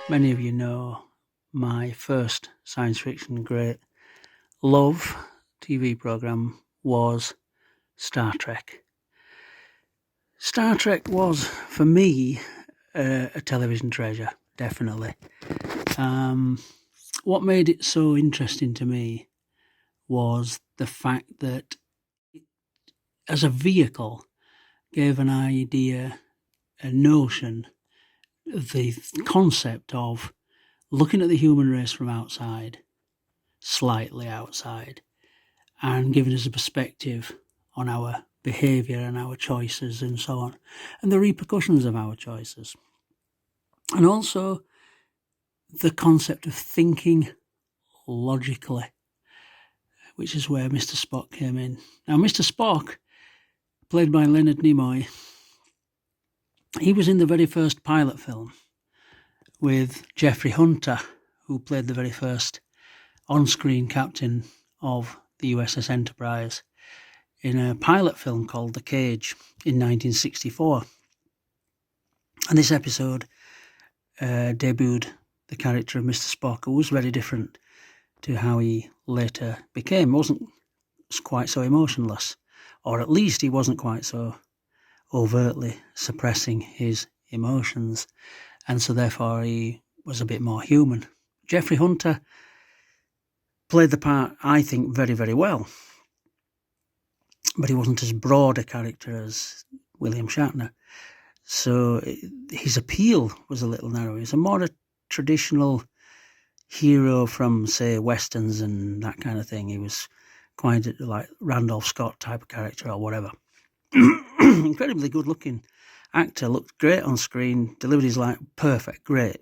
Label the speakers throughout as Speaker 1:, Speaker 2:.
Speaker 1: Many of you know my first science fiction great love TV programme was Star Trek. Star Trek was, for me, a television treasure, definitely. What made it so interesting to me was the fact that it, as a vehicle, gave an idea, a notion, the concept of looking at the human race from outside, slightly outside, and giving us a perspective on our behaviour and our choices and so on, and the repercussions of our choices. And also the concept of thinking logically, which is where Mr. Spock came in. Now, Mr. Spock, played by Leonard Nimoy, he was in the very first pilot film with Jeffrey Hunter, who played the very first on-screen captain of the USS Enterprise, in a pilot film called The Cage in 1964. And this episode debuted the character of Mr. Spock, who was very different to how he later became. He wasn't quite so emotionless, or at least he wasn't quite so overtly suppressing his emotions, and so therefore he was a bit more human. Jeffrey Hunter played the part, I think, very, very well, but he wasn't as broad a character as William Shatner. So his appeal was a little narrow. He's a more traditional hero from, say, Westerns and that kind of thing. He was quite like Randolph Scott type of character or whatever. Incredibly good-looking actor, looked great on screen, delivered his line perfect, great.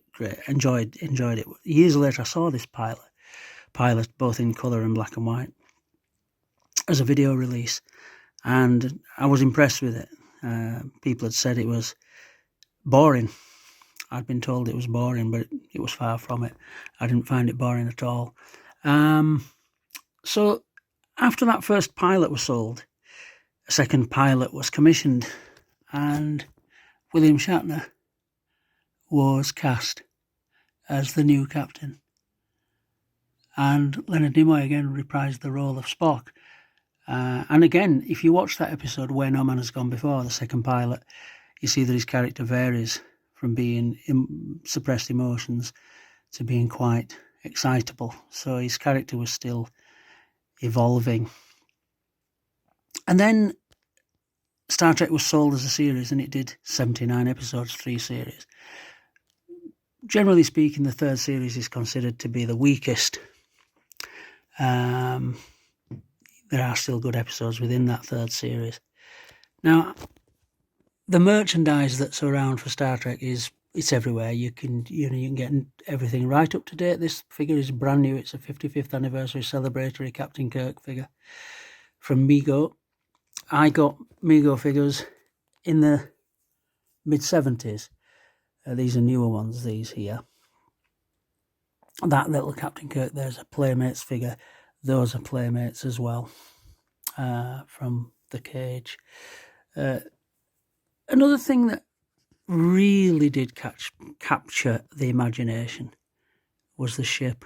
Speaker 1: Enjoyed it. Years later, I saw this pilot both in colour and black and white as a video release, and I was impressed with it. People had said it was boring. I'd been told it was boring, but it was far from it. I didn't find it boring at all. So after that first pilot was sold, a second pilot was commissioned, and William Shatner was cast as the new captain. And Leonard Nimoy again reprised the role of Spock. And again, if you watch that episode, Where No Man Has Gone Before, the second pilot, you see that his character varies from being suppressed emotions to being quite excitable. So his character was still evolving. And then Star Trek was sold as a series, and it did 79 episodes, 3 series. Generally speaking, the third series is considered to be the weakest. There are still good episodes within that third series. Now, the merchandise that's around for Star Trek it's everywhere. You can get everything right up to date. This figure is brand new. It's a 55th anniversary celebratory Captain Kirk figure from Mego. I got Mego figures in the mid-70s. These are newer ones, these here. That little Captain Kirk, there's a Playmates figure. Those are Playmates as well, from The Cage. Another thing that really did capture the imagination was the ship,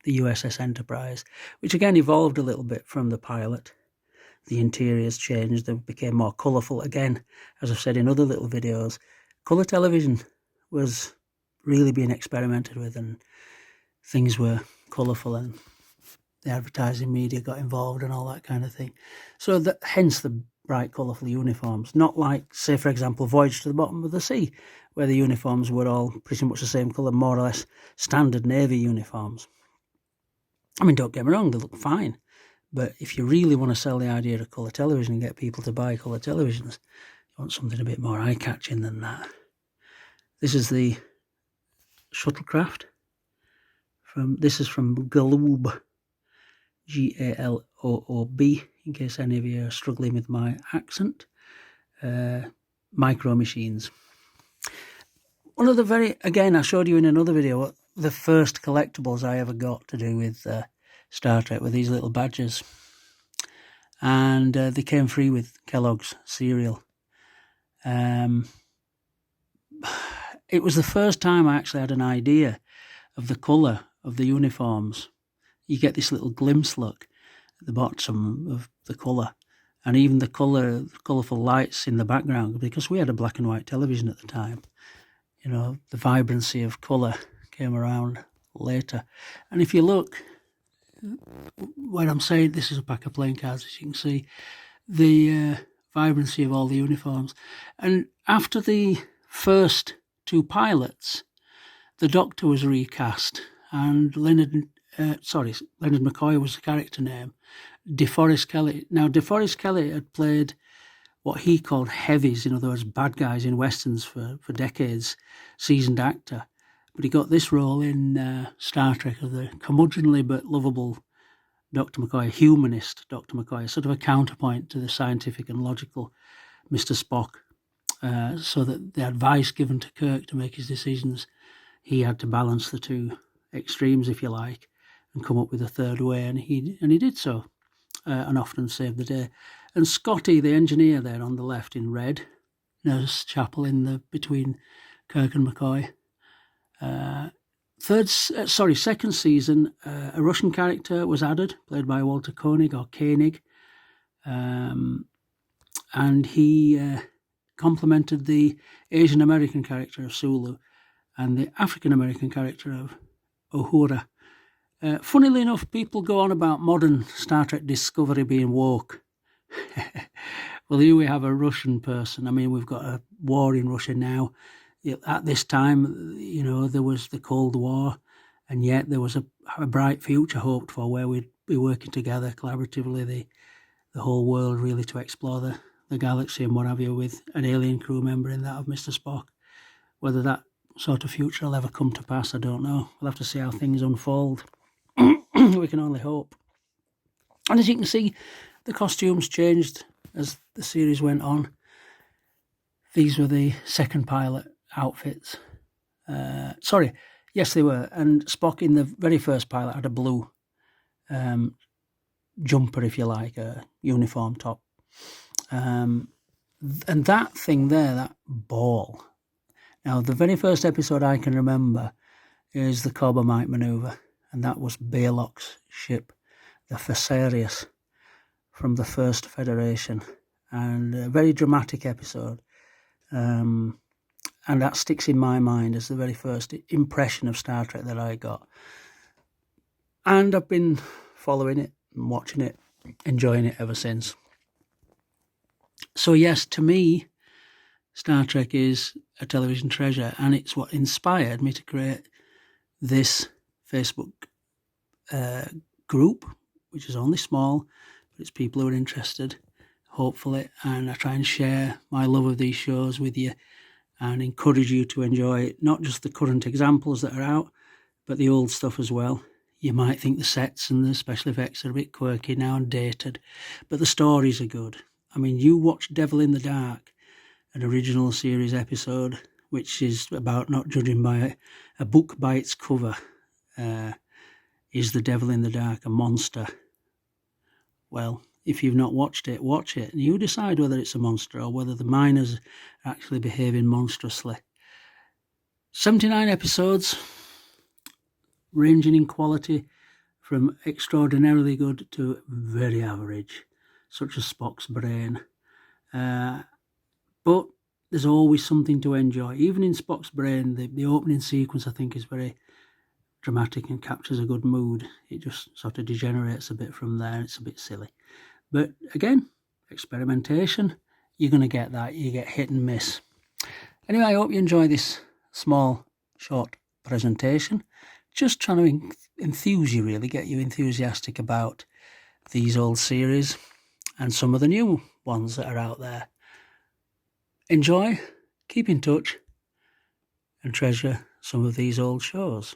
Speaker 1: the USS Enterprise, which again evolved a little bit from the pilot. The interiors changed, they became more colourful. Again, as I've said in other little videos, colour television was really being experimented with, and things were colourful, and the advertising media got involved and all that kind of thing. So hence the bright, colourful uniforms. Not like, say, for example, Voyage to the Bottom of the Sea, where the uniforms were all pretty much the same colour, more or less standard Navy uniforms. I mean, don't get me wrong, they look fine. But if you really want to sell the idea of colour television and get people to buy colour televisions, you want something a bit more eye-catching than that. This is the shuttlecraft. This is from Galoob, Galoob, in case any of you are struggling with my accent. Micro Machines. One of the again, I showed you in another video, the first collectibles I ever got to do with Star Trek were these little badges. And they came free with Kellogg's cereal. it was the first time I actually had an idea of the colour of the uniforms. You get this little glimpse look at the bottom of the colour, and even the colourful lights in the background, because we had a black and white television at the time. You know, the vibrancy of colour came around later. And if you look, when I'm saying this is a pack of playing cards, as you can see, the vibrancy of all the uniforms. And after the first two pilots, the Doctor was recast, and Leonard McCoy was the character name. DeForest Kelley. Now, DeForest Kelley had played what he called heavies, in other words, bad guys in westerns for decades, seasoned actor. But he got this role in Star Trek of the curmudgeonly but lovable Dr. McCoy, humanist Dr. McCoy, sort of a counterpoint to the scientific and logical Mr. Spock. So that the advice given to Kirk to make his decisions, he had to balance the two extremes, if you like, and come up with a third way, and he did so, and often saved the day. And Scotty, the engineer there on the left in red, Nurse Chapel between Kirk and McCoy. Second season, a Russian character was added, played by Walter Koenig, and he complemented the Asian American character of Sulu and the African American character of Uhura. Funnily enough, people go on about modern Star Trek Discovery being woke. Well, here we have a Russian person. I mean, we've got a war in Russia now. At this time, you know, there was the Cold War, and yet there was a bright future hoped for where we'd be working together collaboratively, the whole world, really, to explore the galaxy and what have you, with an alien crew member in that of Mr. Spock. Whether that sort of future will ever come to pass, I don't know. We'll have to see how things unfold. We can only hope. And as you can see, the costumes changed as the series went on. These were the second pilot outfits. Yes, they were. And Spock in the very first pilot had a blue jumper, if you like, a uniform top. And that thing there, that ball. Now, the very first episode I can remember is the Corbomite Manoeuvre, and that was Baylock's ship, the Fesarius, from the First Federation, and a very dramatic episode. And that sticks in my mind as the very first impression of Star Trek that I got. And I've been following it and watching it, enjoying it ever since. So yes, to me, Star Trek is a television treasure, and it's what inspired me to create this Facebook group, which is only small, but it's people who are interested, hopefully, and I try and share my love of these shows with you and encourage you to enjoy not just the current examples that are out, but the old stuff as well. You might think the sets and the special effects are a bit quirky now and dated, but the stories are good. I mean, you watch Devil in the Dark, an original series episode, which is about not judging by a book by its cover. Is the Devil in the Dark a monster? Well, if you've not watched it, watch it, and you decide whether it's a monster or whether the miners are actually behaving monstrously. 79 episodes, ranging in quality from extraordinarily good to very average, such as Spock's brain. But there's always something to enjoy. Even in Spock's brain, the opening sequence, I think, is very dramatic and captures a good mood. It just sort of degenerates a bit from there. It's a bit silly. But again, experimentation, you're going to get that. You get hit and miss. Anyway, I hope you enjoy this small, short presentation. Just trying to enthuse you, really, get you enthusiastic about these old series and some of the new ones that are out there. Enjoy, keep in touch, and treasure some of these old shows.